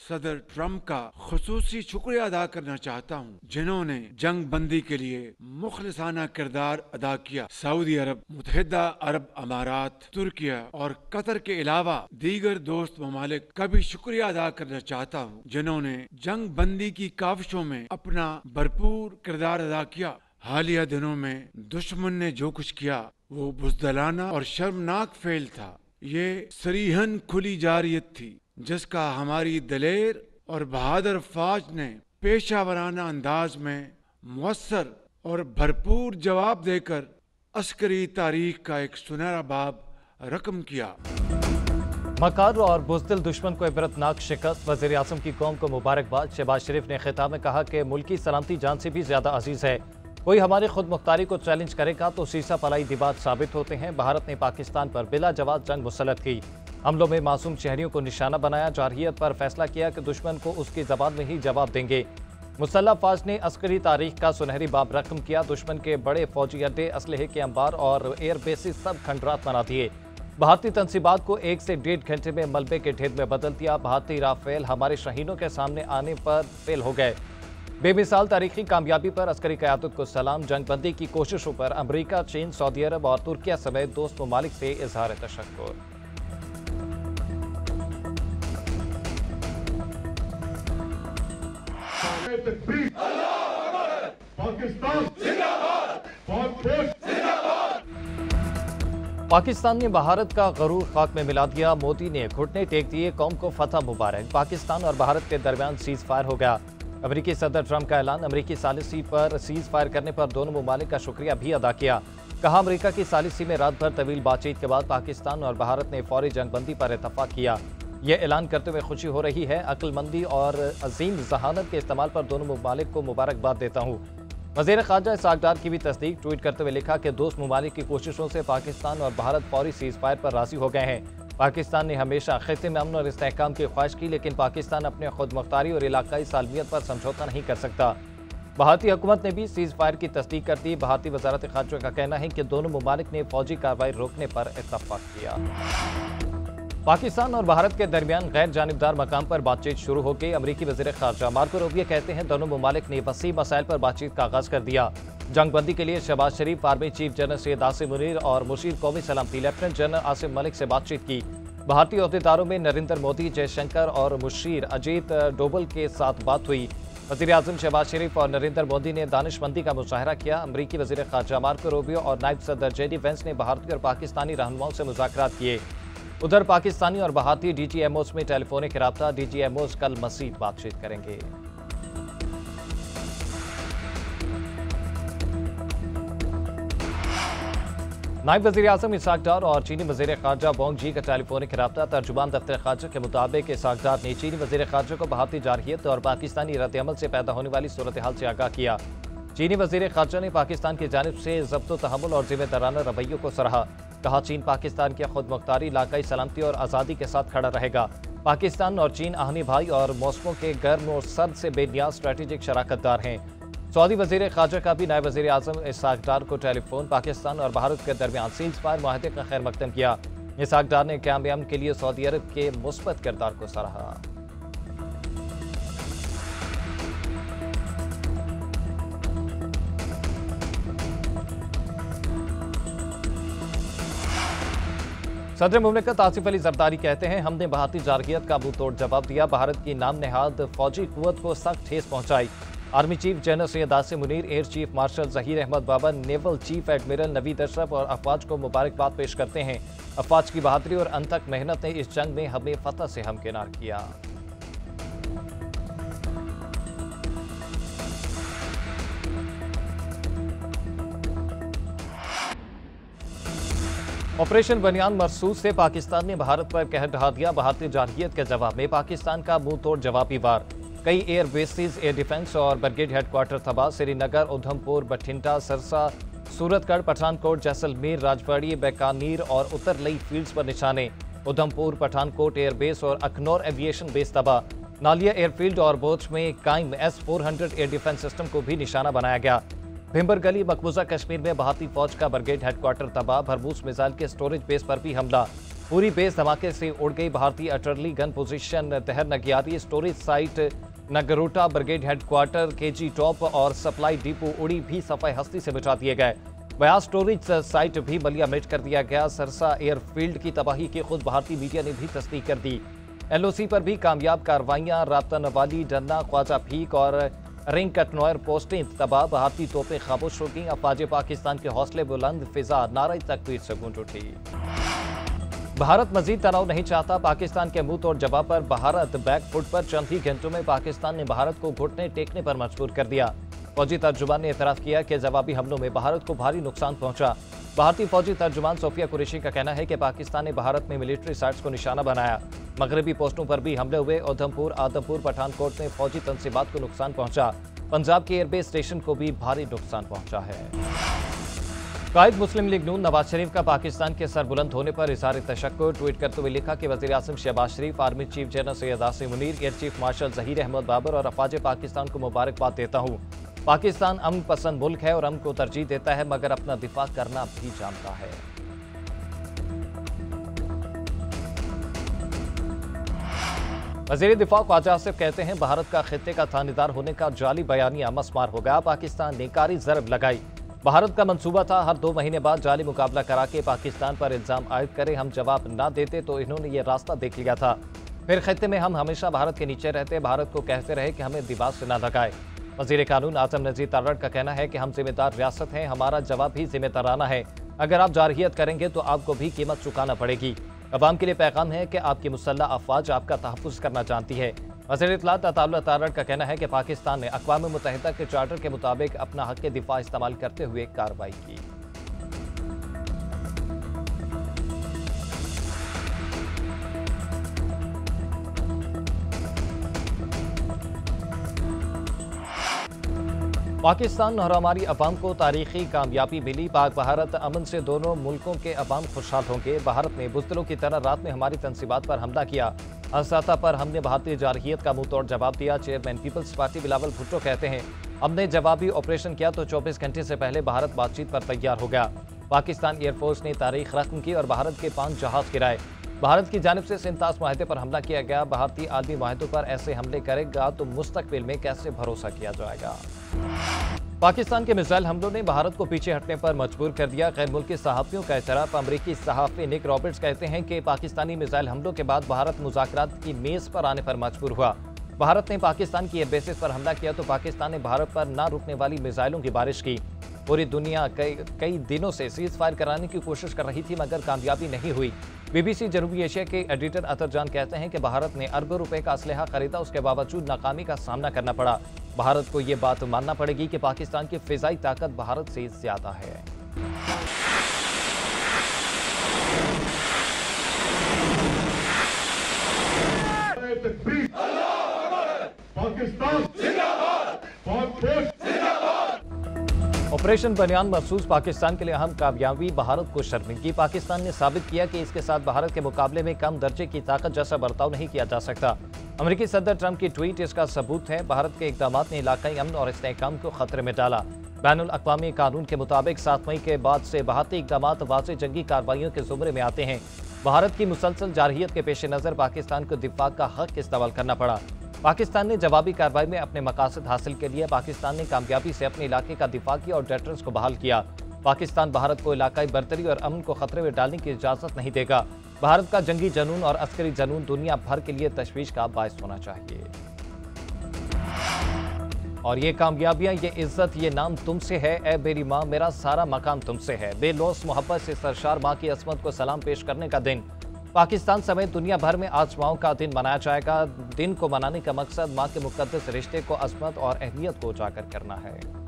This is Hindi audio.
सदर ट्रंप का खुसूसी शुक्रिया अदा करना चाहता हूँ, जिन्होंने जंग बंदी के लिए मुखलिसाना किरदार अदा किया। सऊदी अरब, मुत्तहिदा अरब अमारात, तुर्किया और कतर के अलावा दीगर दोस्त ममालिक का भी शुक्रिया अदा करना चाहता हूँ, जिन्होंने जंग बंदी की काविशों में अपना भरपूर किरदार अदा किया। हालिया दिनों में दुश्मन ने जो कुछ किया वो बुज़दिलाना और शर्मनाक फेल था। ये सरीहन खुली जारियत थी, जिसका हमारी दलेर और बहादुर फौज ने पेशावराना अंदाज में मुअस्सर और भरपूर जवाब देकर अस्करी तारीख का एक सुनहरा बाब रकम किया। मकार और बुज़दिल दुश्मन को इबरतनाक शिकस्त, वज़ीर आज़म की कौम को मुबारकबाद। शहबाज शरीफ ने खिताब में कहा कि मुल्की सलामती जान से भी ज्यादा अजीज है। कोई हमारी खुद मुख्तारी को चैलेंज करेगा तो सीसा पलाई दिबात साबित होते हैं। भारत ने पाकिस्तान पर बिला जवाब जंग मुसल्लत की, हमलों में मासूम शहरियों को निशाना बनाया, जारहियत पर फैसला किया कि दुश्मन को उसकी जबान में ही जवाब देंगे। मुसल्लह फौज ने अस्करी तारीख का सुनहरी बाब रकम किया। दुश्मन के बड़े फौजी अड्डे, असलहे के अंबार और एयर बेसिस सब खंडरात बना दिए। भारतीय तंसीबात को 1 से 1.5 घंटे में मलबे के ढेर में बदल दिया। भारतीय राफेल हमारे शहीदों के सामने आने पर फेल हो गए। बेमिसाल तारीखी कामयाबी पर अस्करी क़यादत को सलाम। जंगबंदी की कोशिशों पर अमरीका, चीन, सऊदी अरब और तुर्किया समेत दोस्त ममालिक से इजहार तशक्कुर। पाकिस्तान ने भारत का गरूर खाक में मिला दिया। मोदी ने घुटने टेक दिए, कौम को फतह मुबारक। पाकिस्तान और भारत के दरमियान सीज फायर हो गया। अमरीकी सदर ट्रंप का ऐलान, अमरीकी सालिसी पर सीज फायर करने पर दोनों ममालिक का शुक्रिया भी अदा किया। कहा, अमरीका की सालिसी में रात भर तवील बातचीत के बाद पाकिस्तान और भारत ने फौरी जंगबंदी पर इतफाक किया। यह ऐलान करते हुए खुशी हो रही है। अक्लमंदी और अजीम जहानत के इस्तेमाल पर दोनों ममालिक को मुबारकबाद देता हूँ। वज़ीर ख़ारजा इसहाक़ डार की भी तस्दीक, ट्वीट करते हुए लिखा कि दोस्त ममालिक की कोशिशों से पाकिस्तान और भारत फौरी सीज फायर पर राजी हो गए हैं। पाकिस्तान ने हमेशा खित्ते में अमन और इस्तेहकाम की ख्वाहिश की, लेकिन पाकिस्तान अपने खुद मुख्तारी और इलाकाई सालमियत पर समझौता नहीं कर सकता। भारतीय हुकूमत ने भी सीज फायर की तस्दीक कर दी। भारतीय वज़ारत ख़ारजा का कहना है कि दोनों ममालिक ने फौजी कार्रवाई रोकने पर इत्तफाक किया। पाकिस्तान और भारत के दरमियान गैर जानिबदार मकाम पर बातचीत शुरू हो गई। अमरीकी वज़ीर ख़ारजा मार्को रूबियो कहते हैं, दोनों ममालिक ने वसी मसाइल पर बातचीत का आगाज़ कर दिया। जंगबंदी के लिए Shahbaz Sharif, army chief general Syed Asim Munir और मुशीर कौमी सलामती लेफ्टिनेंट जनरल आसिम मलिक से बातचीत की। भारतीय अहदेदारों में नरेंद्र मोदी, जयशंकर और मुशीर अजीत डोबल के साथ बात हुई। वज़ीर आज़म शहबाज शरीफ और नरेंद्र मोदी ने दानिशमंदी का मुजाहरा किया। अमरीकी वज़ीर ख़ारजा मार्को रूबियो और नायब सदर JD वेंस ने भारतीय और पाकिस्तानी रहनुमाओं से मुज़ाकरात किए। उधर पाकिस्तानी और भारतीय DGMOs में टेलीफोनिक राब्ता। DGMOs कल मज़ीद बातचीत करेंगे। नायब वज़ीर आज़म इसहाक़ डार और चीनी वज़ीर ख़ारजा बोंग जी का टेलीफोनिक राब्ता। तर्जुमान दफ्तर ख़ारजा के मुताबिक इसहाक़ डार ने चीनी वज़ीर ख़ारजा को भारतीय जारहियत और पाकिस्तानी रद्द-ए-अमल से पैदा होने वाली सूरत हाल से आगाह किया। चीनी वज़ीर ख़ारजा ने पाकिस्तान की जानिब से ज़ब्त-ओ-तहम्मुल और ज़िम्मेदाराना रवैयों को सराहा। कहा, चीन पाकिस्तान की खुद मुख्तारी, इलाकाई सलामती और आज़ादी के साथ खड़ा रहेगा। पाकिस्तान और चीन आहनी भाई और मौसमों के गर्म और सर्द से बेनियाज स्ट्रेटेजिक शराकतदार हैं। सऊदी वज़ीर ख़ारजा का भी नायब वज़ीर आज़म इसहाक़ डार को टेलीफोन पाकिस्तान और भारत के दरमियान सीज फायर माहदे का खैर मकदम किया। इसहाक़ डार ने क़याम अमन के लिए सऊदी अरब के मुस्बत किरदार को सराहा। सदर मुमलिकत आसिफ अली जरदारी कहते हैं, हमने भारतीय जारहियत का मुंह तोड़ जवाब दिया। भारत की नाम नेहाद फौजी कुव्वत को सख्त ठेस पहुंचाई। Army chief general Syed Asim Munir, air chief marshal Zaheer Ahmed Babar, naval chief admiral Naveed Ashraf और अफवाज को मुबारकबाद पेश करते हैं। अफवाज की बहादुरी और अनथक मेहनत ने इस जंग में हमें फतह से हमकिनार किया। ऑपरेशन बनियान मरसूस से पाकिस्तान ने भारत पर कहर ढहा दिया। भारतीय जारहियत के जवाब में पाकिस्तान का मुंह तोड़ जवाबी वार। कई एयर बेसिस, एयर डिफेंस और ब्रिगेड हेडक्वार्टर तबाह। श्रीनगर, उधमपुर, बठिंडा, सरसा, सूरतगढ़, पठानकोट, जैसलमेर, राजबाड़ी, बीकानेर और उत्तरलई फील्ड्स पर निशाने। उधमपुर, पठानकोट एयरबेस और अखनौर एविएशन बेस तबाह। नालिया एयरफील्ड और बोच में कायम S-400 एयर डिफेंस सिस्टम को भी निशाना बनाया गया। भिम्बर गली, मकबूजा कश्मीर में भारतीय फौज का ब्रिगेड हेडक्वार्टर तबाह। भरमूस मिसाइल के स्टोरेज बेस पर भी हमला। पूरी बेस धमाके से उड़ गई भारतीय अटरली गन पोजीशन, तहर नगियारी storage site, Nagrota brigade headquarter, KG top और सप्लाई डिपो उड़ी भी सफाई हस्ती से मिटा दिए गए। बयास स्टोरेज साइट भी बलिया मिट कर दिया गया। सरसा एयरफील्ड की तबाही की खुद भारतीय मीडिया ने भी तस्दीक कर दी। एलओसी पर भी कामयाब कार्रवाइयां, रातनवाली, डन्ना, ख्वाजा फीक और रिंग कटनॉयर पोस्टें तबाह, भारतीय तोपें खामोश हो गईं। अफवाज पाकिस्तान के हौसले बुलंद, फिजा नारे तकबीर से गूंज उठी। भारत मजीद तनाव नहीं चाहता, पाकिस्तान के मुंह तोड़ जवाब पर भारत बैकफुट पर। चंद ही घंटों में पाकिस्तान ने भारत को घुटने टेकने पर मजबूर कर दिया। फौजी तर्जुमान ने एतराफ किया कि जवाबी हमलों में भारत को भारी नुकसान पहुंचा। भारतीय फौजी तर्जुमान सोफिया कुरैशी का कहना है कि पाकिस्तान ने भारत में मिलिट्री साइट्स को निशाना बनाया। मगरबी पोस्टों पर भी हमले हुए। उधमपुर, आदमपुर, पठानकोट में फौजी तंसीबात को नुकसान पहुंचा। पंजाब के एयरबेस स्टेशन को भी भारी नुकसान पहुंचा है। कायद मुस्लिम लीग नून नवाज शरीफ का पाकिस्तान के सरबुलंद होने पर इज़हार तशक्कुर, ट्वीट करते हुए लिखा कि वज़ीर आज़म Shahbaz Sharif, army chief general Syed Asim Munir, air chief marshal Zaheer Ahmed Babar और अफवाज पाकिस्तान को मुबारकबाद देता हूँ। पाकिस्तान अमन पसंद मुल्क है और अमन को तरजीह देता है, मगर अपना दिफा करना भी जानता है। वज़ीर दिफा ख्वाजा आसिफ कहते हैं, भारत का खित्ते का थानेदार होने का जाली बयानिया मसमार हो गया। पाकिस्तान ने कारी ज़रब लगाई। भारत का मंसूबा था हर 2 महीने बाद जाली मुकाबला करा के पाकिस्तान पर इल्जाम आयद करे। हम जवाब ना देते तो इन्होंने ये रास्ता देख लिया था। फिर खित्ते में हम हमेशा भारत के नीचे रहते, भारत को कहते रहे कि हमें दीवार से ना लगाए। वज़ीर कानून आज़म नज़ीर तारड़ का कहना है कि हम जिम्मेदार रियासत हैं, हमारा जवाब भी जिम्मेदाराना है। अगर आप जारहियत करेंगे तो आपको भी कीमत चुकाना पड़ेगी। अवाम के लिए पैगाम है कि आपकी मुसल्लह अफवाज आपका तहफ़्फ़ुज़ करना जानती है। वज़ीर इत्तलात अताउल्लाह तारड़ का कहना है कि पाकिस्तान ने अक़वाम मुत्तहिदा के चार्टर के मुताबिक अपना हक़ दिफा इस्तेमाल करते हुए कार्रवाई की। पाकिस्तान और हमारी अवाम को तारीखी कामयाबी मिली। पाक भारत अमन से दोनों मुल्कों के अवाम खुशहाल होंगे। भारत ने बुज़दिलों की तरह रात में हमारी तंसीबात पर हमला किया। सतह पर हमने भारतीय जारहियत का मुंह तोड़ जवाब दिया। Chairman people's party Bilawal Bhutto कहते हैं, हमने जवाबी ऑपरेशन किया तो 24 घंटे से पहले भारत बातचीत पर तैयार हो गया। पाकिस्तान एयरफोर्स ने तारीख रकम की और भारत के 5 जहाज गिराए। भारत की जानिब से सिंतास माहिदे पर हमला किया गया। भारतीय आलमी माहिदों पर ऐसे हमले करेगा तो मुस्तकबिल में कैसे भरोसा किया जाएगा। पाकिस्तान के मिसाइल हमलों ने भारत को पीछे हटने पर मजबूर कर दिया। गैर मुल्की सहाफ़ियों का एतराफ़। अमरीकी सहाफ़ी निक रॉबर्ट्स कहते हैं कि पाकिस्तानी मिसाइल हमलों के बाद भारत मुज़ाकरात की मेज़ पर आने पर मजबूर हुआ। भारत ने पाकिस्तान की एयरबेसिस पर हमला किया तो पाकिस्तान ने भारत पर ना रुकने वाली मिसाइलों की बारिश की। पूरी दुनिया कई दिनों से सीज फायर कराने की कोशिश कर रही थी, मगर कामयाबी नहीं हुई। BBC जनूबी एशिया के एडिटर अतर जान कहते हैं कि भारत ने अरबों रुपए का असलहा खरीदा, उसके बावजूद नाकामी का सामना करना पड़ा। भारत को ये बात मानना पड़ेगी कि पाकिस्तान की फिजाई ताकत भारत से ज्यादा है। ऑपरेशन बनियान महसूस पाकिस्तान के लिए अहम कामयाबी, भारत को शर्मिंदगी। पाकिस्तान ने साबित किया कि इसके साथ भारत के मुकाबले में कम दर्जे की ताकत जैसा बर्ताव नहीं किया जा सकता। अमेरिकी सदर ट्रंप की ट्वीट इसका सबूत है। भारत के इक़दाम ने इलाकाई अमन और इस्तेहकाम को खतरे में डाला। बैनुल अक़वामी कानून के मुताबिक 7 मई के बाद से भारतीय इक़दाम वाज़ेह जंगी कार्रवाइयों के ज़ुमरे में आते हैं। भारत की मुसलसल जारहियत के पेश नज़र पाकिस्तान को दिफा का हक इस्तेमाल करना पड़ा। पाकिस्तान ने जवाबी कार्रवाई में अपने मकासद हासिल के लिए पाकिस्तान ने कामयाबी से अपने इलाके का दिफा किया और डेटर्स को बहाल किया। पाकिस्तान भारत को इलाकाई बर्तरी और अमन को खतरे में डालने की इजाज़त नहीं देगा। भारत का जंगी जनून और अस्करी जनून दुनिया भर के लिए तशवीश का बायस होना चाहिए। और ये कामयाबियां, ये इज्जत, ये नाम तुमसे है ए मेरी माँ, मेरा सारा मकाम तुमसे है। बेलौस मोहब्बत से सरशार माँ की असमत को सलाम पेश करने का दिन पाकिस्तान समेत दुनिया भर में आज माओं का दिन मनाया जाएगा। दिन को मनाने का मकसद माँ के मुकद्दस रिश्ते को, अजमत और अहमियत को उजागर करना है।